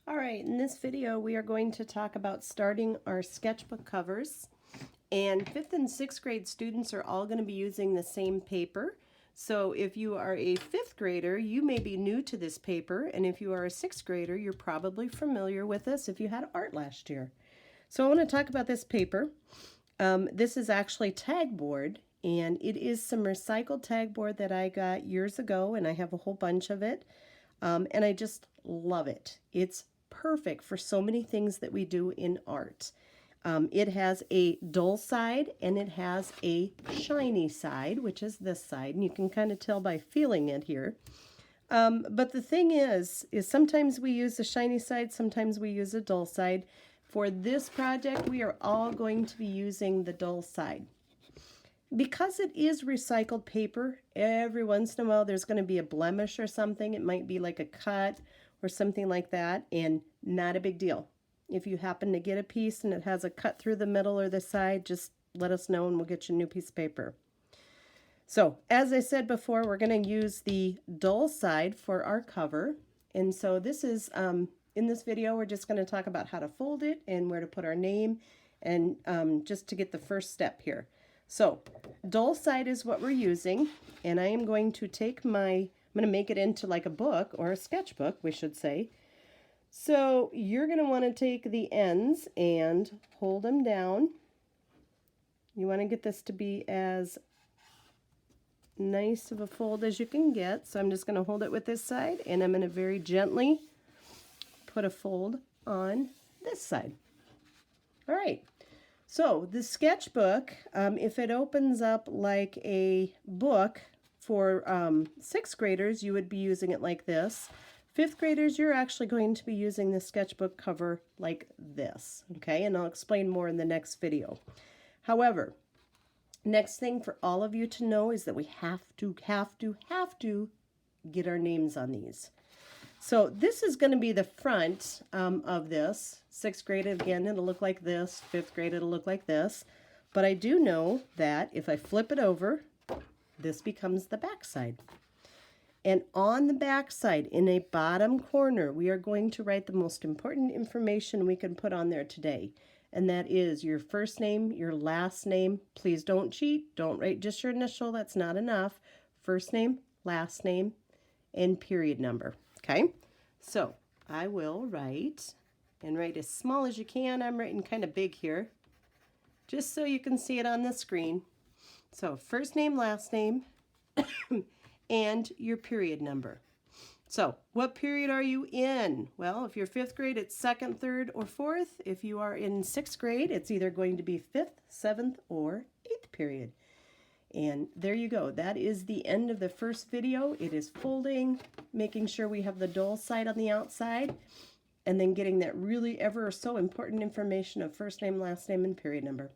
All right, in this video we are going to talk about starting our sketchbook covers. And 5th and 6th grade students are all going to be using the same paper. So if you are a 5th grader, you may be new to this paper, and if you are a 6th grader, you're probably familiar with this if you had art last year. So I want to talk about this paper. This is actually tag board, and it is some recycled tag board that I got years ago, and I have a whole bunch of it. And I just love it. It's perfect for so many things that we do in art. It has a dull side and it has a shiny side, which is this side, and you can kind of tell by feeling it here. But the thing is sometimes we use the shiny side, sometimes we use a dull side. For this project, we are all going to be using the dull side. Because it is recycled paper, every once in a while there's going to be a blemish or something. It might be like a cut or something like that, and not a big deal. If you happen to get a piece and it has a cut through the middle or the side, just let us know and we'll get you a new piece of paper. So, as I said before, we're going to use the dull side for our cover. And so this is, in this video, we're just going to talk about how to fold it and where to put our name, and just to get the first step here. So, dull side is what we're using, and I am going to take I'm going to make it into like a book, or a sketchbook, we should say. So, you're going to want to take the ends and hold them down. You want to get this to be as nice of a fold as you can get. So, I'm just going to hold it with this side, and I'm going to very gently put a fold on this side. All right. So the sketchbook, if it opens up like a book for 6th graders, you would be using it like this. 5th graders, you're actually going to be using the sketchbook cover like this, okay? And I'll explain more in the next video. However, next thing for all of you to know is that we have to get our names on these. So this is going to be the front of this. 6th grade, again, it'll look like this. 5th grade, it'll look like this. But I do know that if I flip it over, this becomes the back side. And on the back side, in a bottom corner, we are going to write the most important information we can put on there today. And that is your first name, your last name. Please don't cheat. Don't write just your initial. That's not enough. First name, last name, and period number. Okay, so I will write as small as you can. I'm writing kind of big here, just so you can see it on the screen. So first name, last name, and your period number. So what period are you in? Well, if you're 5th grade, it's 2nd, 3rd, or 4th. If you are in 6th grade, it's either going to be 5th, 7th, or 8th period. And there you go. That is the end of the first video. It is folding, making sure we have the dull side on the outside, and then getting that really ever so important information of first name, last name, and period number.